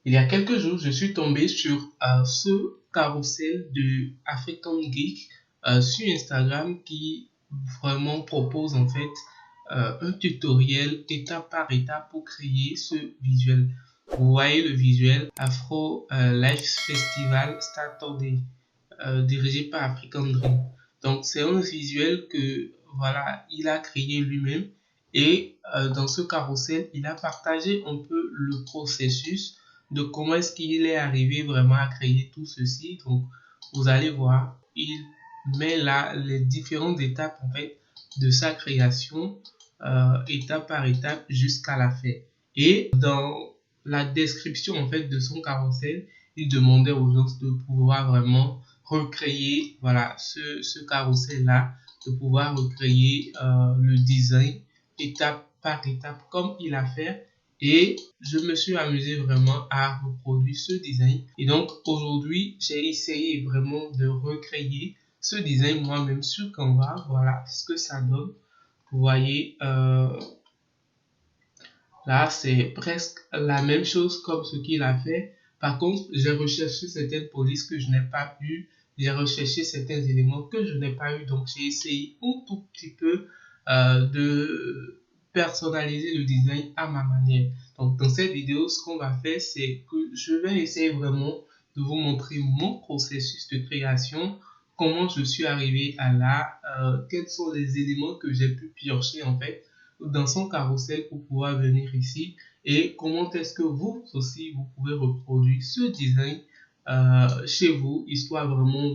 Il y a quelques jours, je suis tombé sur ce carrousel de African Geek sur Instagram qui vraiment propose en fait un tutoriel étape par étape pour créer ce visuel. Vous voyez le visuel Afro Life Festival Saturday dirigé par African Dream. Donc c'est un visuel que voilà, il a créé lui-même et dans ce carrousel, il a partagé un peu le processus de comment est-ce qu'il est arrivé vraiment à créer tout ceci. Donc vous allez voir, il met là les différentes étapes en fait de sa création étape par étape jusqu'à la fin. Et dans la description en fait de son carrousel, il demandait aux gens de pouvoir vraiment recréer voilà ce carrousel là, de pouvoir recréer le design étape par étape comme il a fait. Et je me suis amusé vraiment à reproduire ce design. Et donc aujourd'hui, j'ai essayé vraiment de recréer ce design moi-même sur Canva. Voilà ce que ça donne. Vous voyez, là, c'est presque la même chose comme ce qu'il a fait. Par contre, j'ai recherché certaines polices que je n'ai pas eues. J'ai recherché certains éléments que je n'ai pas eu. Donc, j'ai essayé un tout petit peu de personnaliser le design à ma manière. Donc, dans cette vidéo, ce qu'on va faire, c'est que je vais essayer vraiment de vous montrer mon processus de création, comment je suis arrivé à là, quels sont les éléments que j'ai pu piocher en fait dans son carrousel pour pouvoir venir ici et comment est-ce que vous aussi vous pouvez reproduire ce design chez vous, histoire vraiment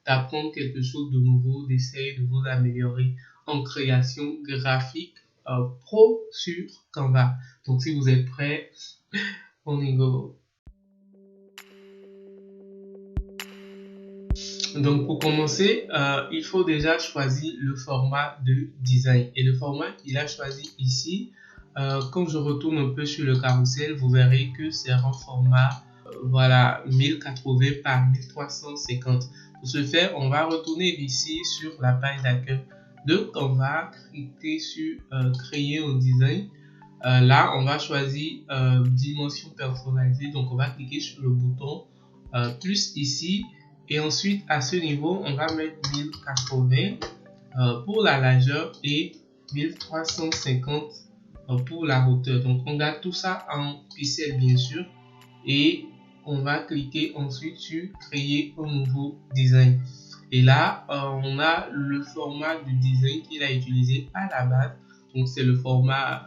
d'apprendre quelque chose de nouveau, d'essayer de vous améliorer en création graphique pro sur Canva. Donc si vous êtes prêts, on y go. Donc pour commencer, il faut déjà choisir le format de design. Et le format qu'il a choisi ici, quand je retourne un peu sur le carrousel, vous verrez que c'est un format voilà, 1080 par 1350. Pour ce faire, on va retourner ici sur la page d'accueil de Canva, cliquer sur créer un design. Là, on va choisir dimension personnalisée. Donc, on va cliquer sur le bouton plus ici. Et ensuite, à ce niveau, on va mettre 1080 pour la largeur et 1350 pour la hauteur. Donc, on garde tout ça en pixels, bien sûr. Et on va cliquer ensuite sur créer un nouveau design. Et là, on a le format du design qu'il a utilisé à la base. Donc, c'est le format,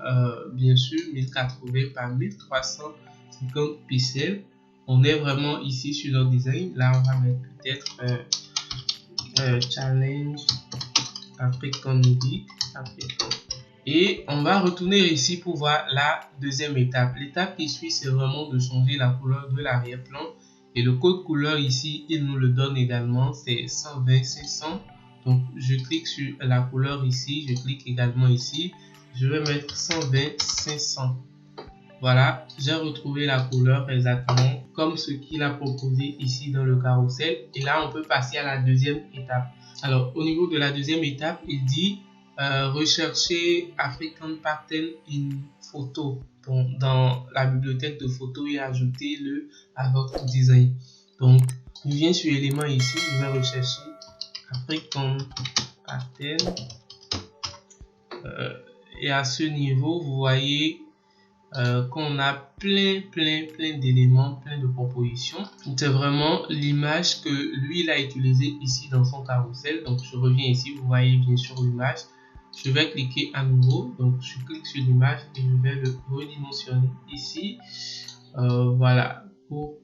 bien sûr, 1080 par 1350 pixels. On est vraiment ici sur notre design. Là, on va mettre peut-être Challenge African Geek. Et on va retourner ici pour voir la deuxième étape. L'étape qui suit, c'est vraiment de changer la couleur de l'arrière-plan. Et le code couleur ici, il nous le donne également. C'est 120-500. Donc, je clique sur la couleur ici. Je clique également ici. Je vais mettre 120-500. Voilà, j'ai retrouvé la couleur exactement comme ce qu'il a proposé ici dans le carrousel. Et là, on peut passer à la deuxième étape. Alors, au niveau de la deuxième étape, il dit rechercher African Pattern in Photo. Donc, dans la bibliothèque de photos et ajouter-le à votre design. Donc, je viens sur élément ici, je vais rechercher African Pattern. Et à ce niveau, vous voyez qu'on a plein d'éléments, plein de propositions. C'est vraiment l'image que lui il a utilisée ici dans son carrousel. Donc je reviens ici, vous voyez bien sûr l'image. Je vais cliquer à nouveau, donc je clique sur l'image et je vais le redimensionner ici. Voilà, pour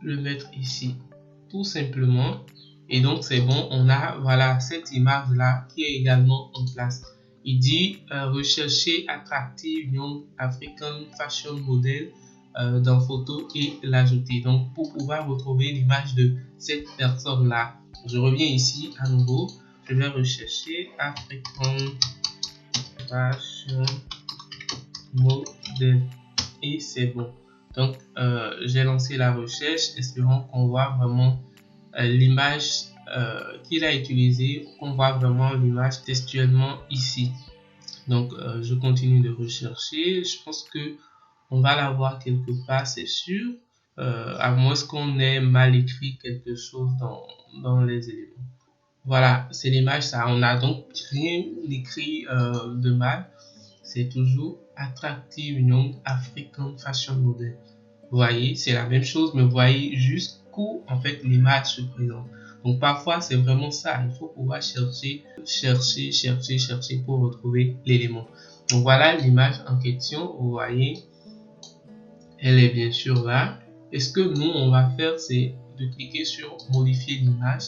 le mettre ici, tout simplement. Et donc c'est bon, on a voilà cette image là qui est également en place. Il dit rechercher attractive young African fashion model dans photo et l'ajouter. Donc pour pouvoir retrouver l'image de cette personne là, je reviens ici à nouveau. Je vais rechercher African fashion model et c'est bon. Donc j'ai lancé la recherche, espérons qu'on voit vraiment l'image qu'il a utilisée, qu'on voit vraiment l'image textuellement ici. Donc je continue de rechercher. Je pense que on va l'avoir quelque part, c'est sûr, à moins qu'on ait mal écrit quelque chose dans les éléments. Voilà, c'est l'image, ça. On n'a donc rien écrit de mal. C'est toujours Attractive Young African Fashion Model. Vous voyez, c'est la même chose, mais vous voyez jusqu'où en fait l'image se présente. Donc parfois c'est vraiment ça, il faut pouvoir chercher pour retrouver l'élément. Donc voilà l'image en question, vous voyez, elle est bien sûr là. Et ce que nous on va faire, c'est de cliquer sur modifier l'image,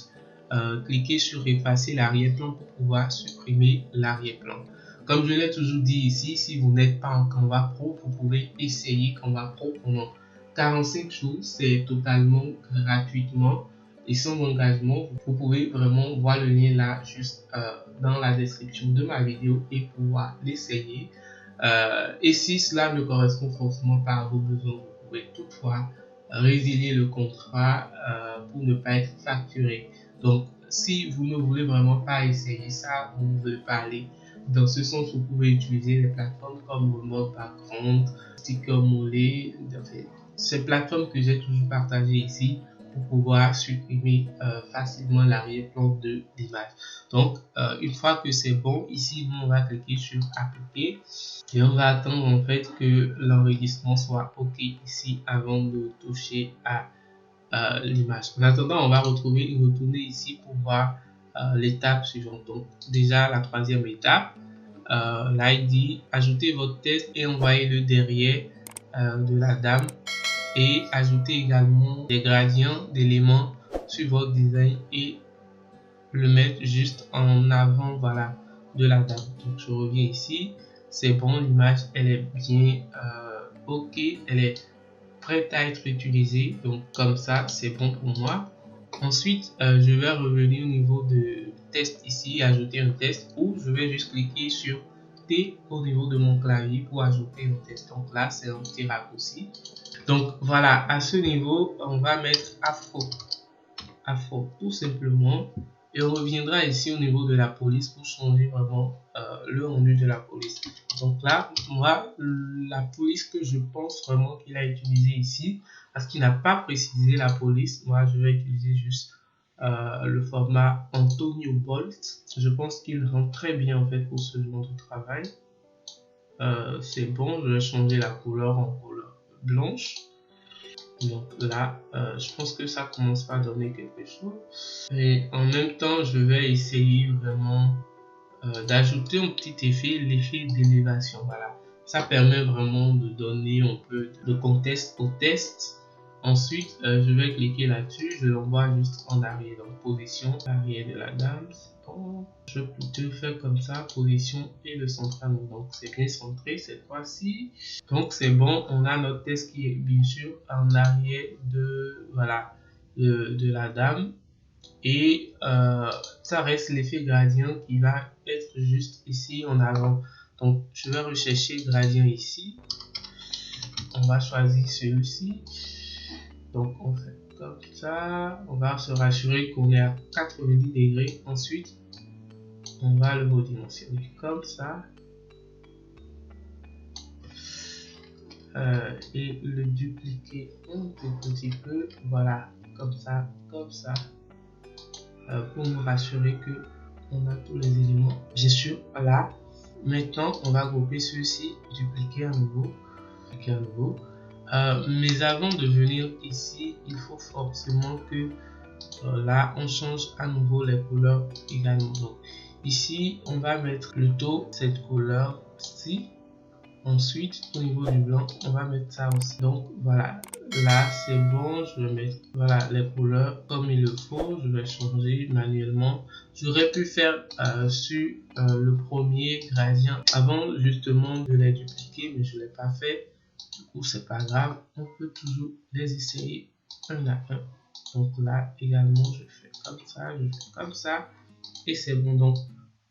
cliquer sur effacer l'arrière-plan pour pouvoir supprimer l'arrière-plan. Comme je l'ai toujours dit ici, si vous n'êtes pas en Canva Pro, vous pouvez essayer Canva Pro pendant 45 jours, c'est totalement gratuitement et sans engagement. Vous pouvez vraiment voir le lien là juste dans la description de ma vidéo et pouvoir l'essayer. Et si cela ne correspond forcément pas à vos besoins, vous pouvez toutefois résilier le contrat pour ne pas être facturé. Donc si vous ne voulez vraiment pas essayer ça, vous ne voulez pas aller dans ce sens, vous pouvez utiliser des plateformes comme Remote Background, Sticker Mollet, ces plateformes que j'ai toujours partagées ici pour pouvoir supprimer facilement l'arrière-plan de l'image. Donc une fois que c'est bon, ici on va cliquer sur appliquer et on va attendre en fait que l'enregistrement soit ok ici avant de toucher à l'image. En attendant, on va retourner ici pour voir l'étape suivante. Donc déjà la troisième étape, là il dit ajoutez votre test et envoyez-le derrière de la dame et ajoutez également des gradients d'éléments sur votre design et le mettre juste en avant, voilà, de la dame. Donc je reviens ici, c'est bon, l'image elle est bien ok, elle est prête à être utilisée, donc comme ça c'est bon pour moi. Ensuite je vais revenir au niveau de test ici, ajouter un test, ou je vais juste cliquer sur T au niveau de mon clavier pour ajouter un test. Donc là c'est un petit raccourci. Donc voilà, à ce niveau on va mettre afro tout simplement, et on reviendra ici au niveau de la police pour changer vraiment le rendu de la police. Donc là, moi, la police que je pense vraiment qu'il a utilisé ici, parce qu'il n'a pas précisé la police, moi je vais utiliser juste le format Antonio Bolt. Je pense qu'il rend très bien en fait pour ce genre de travail. C'est bon, je vais changer la couleur en couleur blanche. Donc là, je pense que ça commence à donner quelque chose. Et en même temps, je vais essayer vraiment d'ajouter un petit effet, l'effet d'élévation. Voilà, ça permet vraiment de donner un peu de contexte au test. Ensuite, je vais cliquer là-dessus, je l'envoie juste en arrière, donc position arrière de la dame. Bon, je peux plutôt faire comme ça, position et le central, donc c'est bien centré cette fois-ci. Donc c'est bon, on a notre test qui est bien sûr en arrière de, voilà, de la dame. Et ça reste l'effet gradient qui va être juste ici en avant. Donc je vais rechercher gradient ici, on va choisir celui-ci. Donc on fait comme ça, on va se rassurer qu'on est à 90 degrés. Ensuite on va le redimensionner comme ça et le dupliquer un tout petit peu, voilà, comme ça pour nous rassurer que on a tous les éléments. Bien sûr, voilà. Maintenant on va grouper ceux-ci, dupliquer à nouveau. Mais avant de venir ici, il faut forcément que là on change à nouveau les couleurs également. Donc ici on va mettre plutôt cette couleur-ci. Ensuite au niveau du blanc on va mettre ça aussi. Donc voilà, là c'est bon, je vais mettre voilà les couleurs comme il le faut. Je vais changer manuellement. J'aurais pu faire sur le premier gradient avant justement de les dupliquer, mais je ne l'ai pas fait. Du coup c'est pas grave, on peut toujours les essayer un à un. Donc là également je fais comme ça et c'est bon. Donc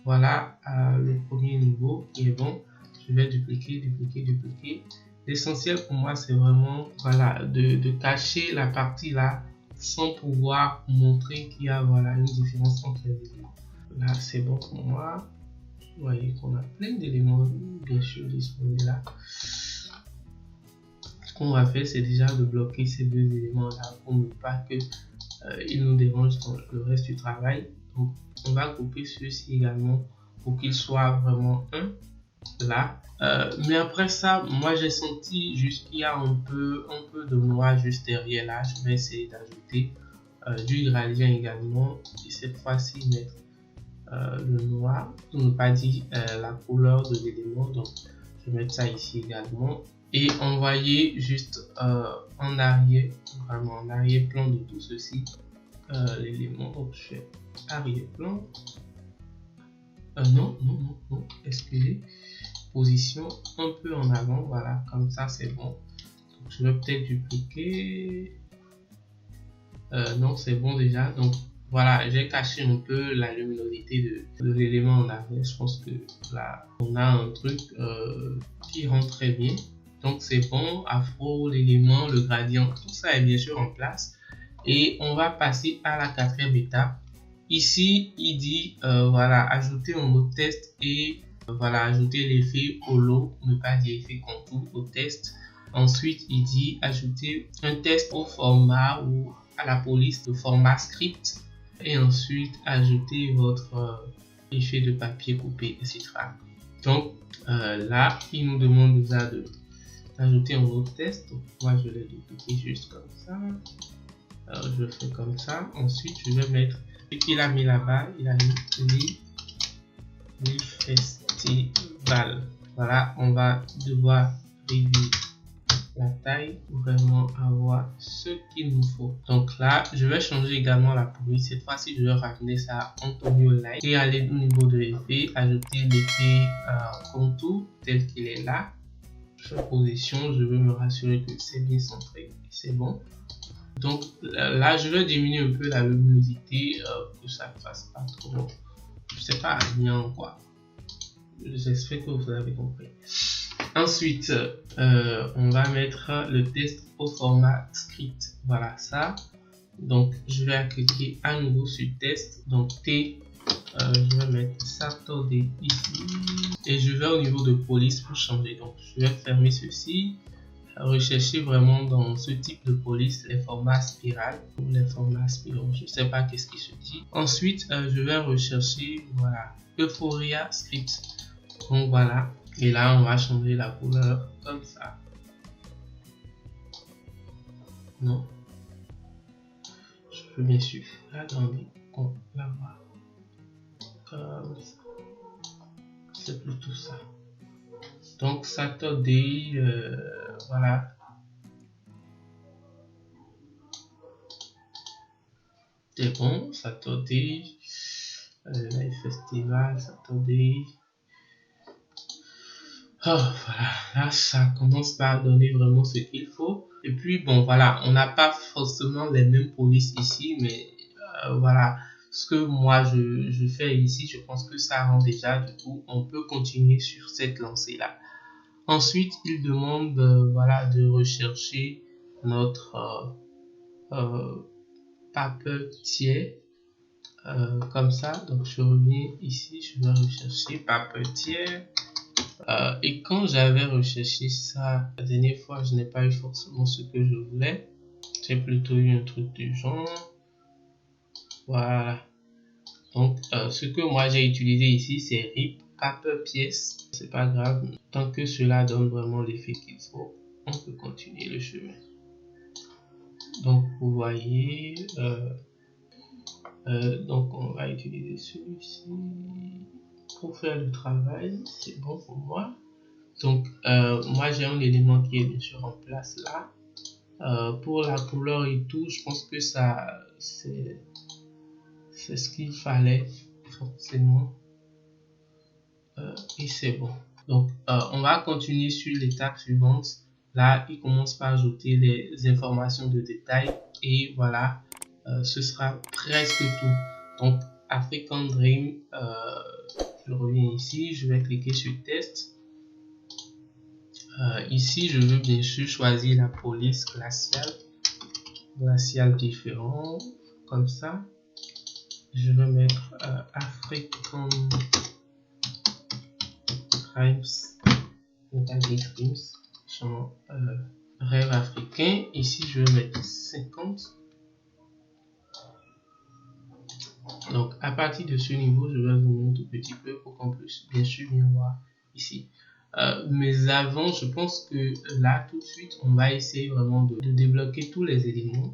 voilà le premier niveau qui est bon. Je vais dupliquer. L'essentiel pour moi c'est vraiment voilà de cacher la partie là sans pouvoir montrer qu'il y a voilà une différence entre les éléments. Là c'est bon pour moi. Vous voyez qu'on a plein d'éléments bien sûr disponibles là. Ce qu'on va faire, c'est déjà de bloquer ces deux éléments-là pour ne pas que ils nous dérangent dans le reste du travail. Donc, on va couper ceux-ci également pour qu'ils soient vraiment un là. Mais après ça, moi j'ai senti juste qu'il y a un peu de noir juste derrière là. Je vais essayer d'ajouter du gradient également et cette fois-ci mettre le noir pour ne pas dire la couleur de l'élément. Donc je vais mettre ça ici également et envoyer juste en arrière, vraiment en arrière-plan de tout ceci l'élément. Donc je fais arrière-plan. Non, excusez, position un peu en avant, voilà, comme ça c'est bon. Donc, je vais peut-être dupliquer. Non, c'est bon déjà. Donc voilà, j'ai caché un peu la luminosité de l'élément en arrière. Je pense que là, on a un truc qui rend très bien. Donc c'est bon, afro, l'élément, le gradient, tout ça est bien sûr en place. Et on va passer à la quatrième étape. Ici, il dit, voilà, ajouter un mot test et voilà, ajouter l'effet holo, ne pas dire effet contour au test. Ensuite, il dit ajouter un test au format ou à la police de format script. Et ensuite, ajouter votre effet de papier coupé, etc. Donc, là, il nous demande déjà d'ajouter un autre test. Donc, moi, je l'ai dupliqué juste comme ça. Alors, je fais comme ça. Ensuite, je vais mettre ce qu'il a mis là-bas. Il a mis les festivals. Voilà, on va devoir réduire la taille pour vraiment avoir ce qu'il nous faut. Donc là, je vais changer également la police. Cette fois-ci, je vais ramener ça en Antonio Light et aller au niveau de l'effet, ajouter l'effet contour tel qu'il est là. Sur position, je veux me rassurer que c'est bien centré. C'est bon. Donc là, je vais diminuer un peu la luminosité pour que ça ne fasse pas trop, je sais pas, rien quoi. J'espère que vous avez compris. Ensuite, on va mettre le test au format script. Voilà ça. Donc, je vais cliquer à nouveau sur test. Donc, T, je vais mettre Saturday ici. Et je vais au niveau de police pour changer. Donc, je vais fermer ceci. Rechercher vraiment dans ce type de police les formats spirales ou les formats spiraux. Je ne sais pas qu'est-ce qui se dit. Ensuite, je vais rechercher, voilà, Euphoria Script. Donc, voilà. Et là, on va changer la couleur comme ça. Non. Je peux bien sûr agrandir. On va voir. Comme ça. C'est plutôt ça. Donc, Saturday, voilà. C'est bon, Saturday. Live Festival, Saturday. Oh, voilà, là ça commence par donner vraiment ce qu'il faut. Et puis bon, voilà, on n'a pas forcément les mêmes polices ici, mais voilà, ce que moi je fais ici, je pense que ça rend déjà, du coup, on peut continuer sur cette lancée-là. Ensuite, il demande voilà, de rechercher notre papetier comme ça. Donc je reviens ici, je vais rechercher papetier. Et quand j'avais recherché ça la dernière fois, je n'ai pas eu forcément ce que je voulais. J'ai plutôt eu un truc du genre. Voilà. Donc, ce que moi j'ai utilisé ici, c'est RIP Paper Pièce. C'est pas grave. Tant que cela donne vraiment l'effet qu'il faut, on peut continuer le chemin. Donc, vous voyez, donc on va utiliser celui-ci pour faire le travail. C'est bon pour moi. Donc, moi j'ai un élément qui est bien sûr en place là. Pour la couleur et tout, je pense que ça, c'est ce qu'il fallait forcément. Et c'est bon. Donc, on va continuer sur l'étape suivante. Là, il commence par ajouter les informations de détail. Et voilà, ce sera presque tout. Donc, African Dream, je reviens ici, je vais cliquer sur test. Ici, je veux bien sûr choisir la police glaciale différent, comme ça. Je vais mettre African Crimes, on va dire Crimes, genre rêve africain. Ici, je vais mettre 50. Donc, à partir de ce niveau, je vais zoomer un tout petit peu pour qu'on puisse bien sûr bien voir ici. Mais avant, je pense que là, tout de suite, on va essayer vraiment de débloquer tous les éléments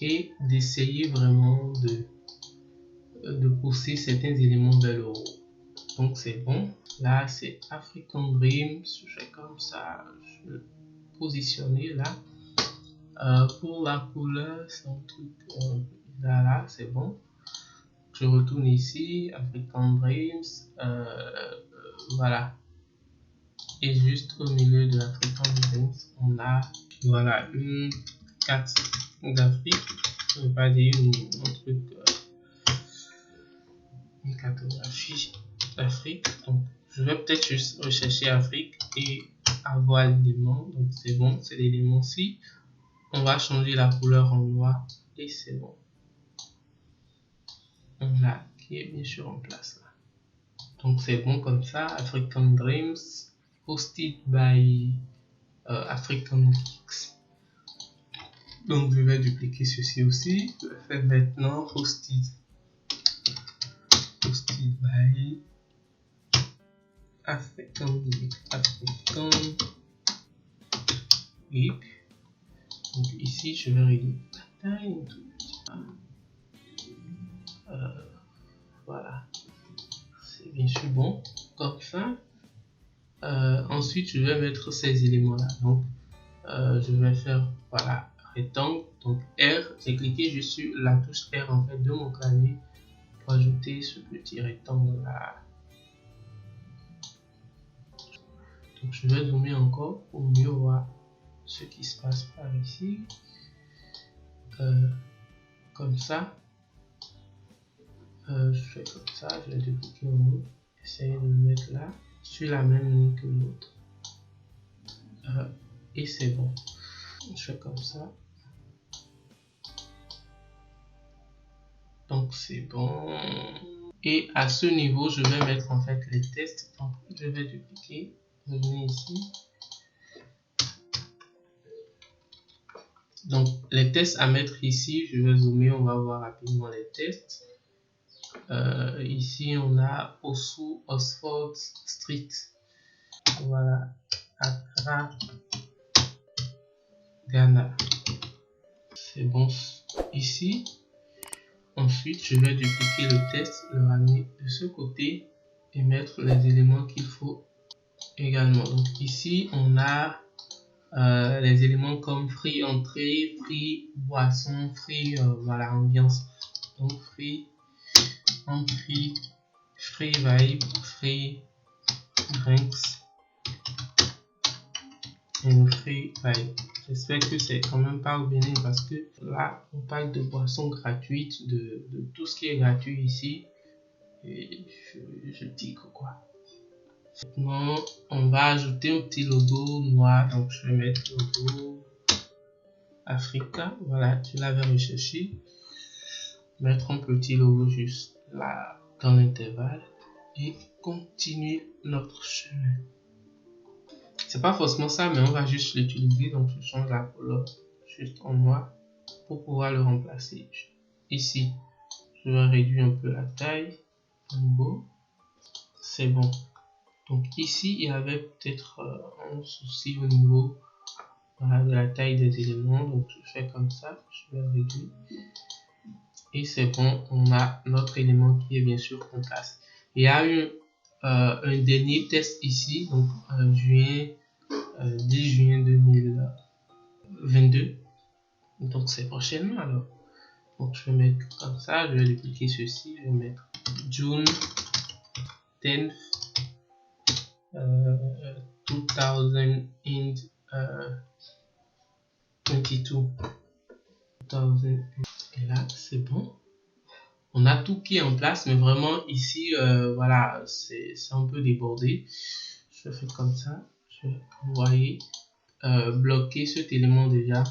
et d'essayer vraiment de pousser certains éléments vers le haut. Donc, c'est bon. Là, c'est African Dreams. Je fais comme ça. Je vais positionner là. Pour la couleur, c'est un truc là, c'est bon. Je retourne ici, African Dreams, voilà. Et juste au milieu de l'African Dreams, on a, voilà, une carte d'Afrique, je ne vais pas dire un truc, une cartographie d'Afrique. Donc, je vais peut-être juste rechercher Afrique et avoir l'élément. Donc, c'est bon, c'est l'élément-ci. On va changer la couleur en noir et c'est bon. On a qui est bien sûr en place là. Donc c'est bon comme ça. African Dreams, hosted by African Geeks. Donc je vais dupliquer ceci aussi. Je vais faire maintenant hosted by African Geeks. Donc ici je vais réduire la taille. Voilà. C'est bien sûr bon comme ça. Ensuite je vais mettre ces éléments là. Donc je vais faire voilà rectangle, donc R, j'ai cliqué juste sur la touche R en fait de mon clavier pour ajouter ce petit rectangle là. Donc je vais zoomer encore pour mieux voir ce qui se passe par ici. Comme ça. Je fais comme ça, je vais dupliquer en haut, essayer de le mettre là, sur la même ligne que l'autre. Et c'est bon. Je fais comme ça. Donc c'est bon. Et à ce niveau, je vais mettre en fait les tests. Donc je vais dupliquer, revenir ici. Donc les tests à mettre ici, je vais zoomer, on va voir rapidement les tests. Ici on a Osu, Oxford Street. Voilà. Accra, Ghana. C'est bon ici. Ensuite, je vais dupliquer le test, le ramener de ce côté et mettre les éléments qu'il faut également. Donc ici, on a les éléments comme free entrée, free boisson, free voilà ambiance. Donc free entrée, free vibe, free drinks et free vibe. J'espère que c'est quand même pas au Bénin parce que là on parle de boissons gratuites, de tout ce qui est gratuit ici. Et je dis que quoi. Maintenant on va ajouter un petit logo noir, donc je vais mettre logo Africa. Voilà, je l'avais recherché. Mettre un petit logo juste là dans l'intervalle et continuer notre chemin. C'est pas forcément ça, mais on va juste l'utiliser. Donc je change la couleur juste en noir pour pouvoir le remplacer. Ici, je vais réduire un peu la taille. En nouveau, c'est bon. Donc ici, il y avait peut-être un souci au niveau de la taille des éléments. Donc je fais comme ça, je vais réduire. Et c'est bon, on a notre élément qui est bien sûr en place. Il y a eu un dernier test ici, donc juin 10 juin 2022. Donc c'est prochainement alors. Donc je vais mettre comme ça, je vais dupliquer ceci, je vais mettre June 10th 2022. Et là c'est bon. On a tout qui est en place, mais vraiment ici, voilà, c'est un peu débordé. Je fais comme ça, je vais envoyer, bloquer cet élément déjà.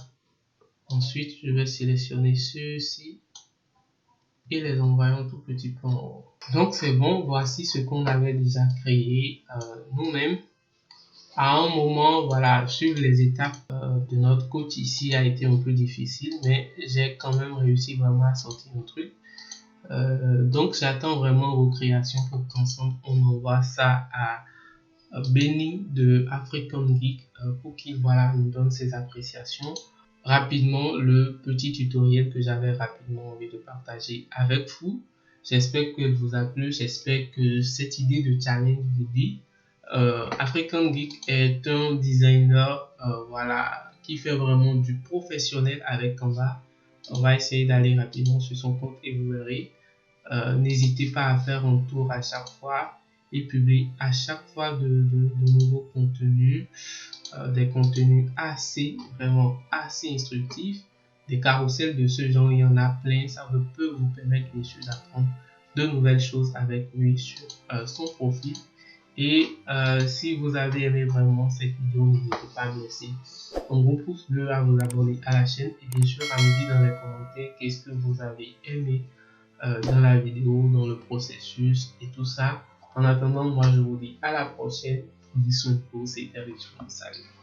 Ensuite, je vais sélectionner ceux-ci et les envoyer un tout petit peu en haut. Donc c'est bon, voici ce qu'on avait déjà créé nous-mêmes. À un moment, voilà, suivre les étapes de notre coach ici a été un peu difficile, mais j'ai quand même réussi vraiment à sortir un truc. Donc j'attends vraiment vos créations pour qu'ensemble on envoie ça à Benny de African Geek pour qu'il voilà, nous donne ses appréciations. Rapidement, le petit tutoriel que j'avais rapidement envie de partager avec vous. J'espère qu'elle vous a plu, j'espère que cette idée de challenge vous dit. African Geek est un designer voilà, qui fait vraiment du professionnel avec Canva. On va essayer d'aller rapidement sur son compte et vous verrez. N'hésitez pas à faire un tour à chaque fois et publier à chaque fois de nouveaux contenus, des contenus vraiment assez instructifs, des carousels de ce genre, il y en a plein, ça peut vous permettre bien sûr d'apprendre de nouvelles choses avec lui sur son profil. Et si vous avez aimé vraiment cette vidéo, n'hésitez pas à me laisser un gros pouce bleu, à vous abonner à la chaîne et bien sûr à me dire dans les commentaires qu'est-ce que vous avez aimé dans la vidéo, dans le processus et tout ça. En attendant, moi je vous dis à la prochaine. Bisous, c'était Richard. Salut.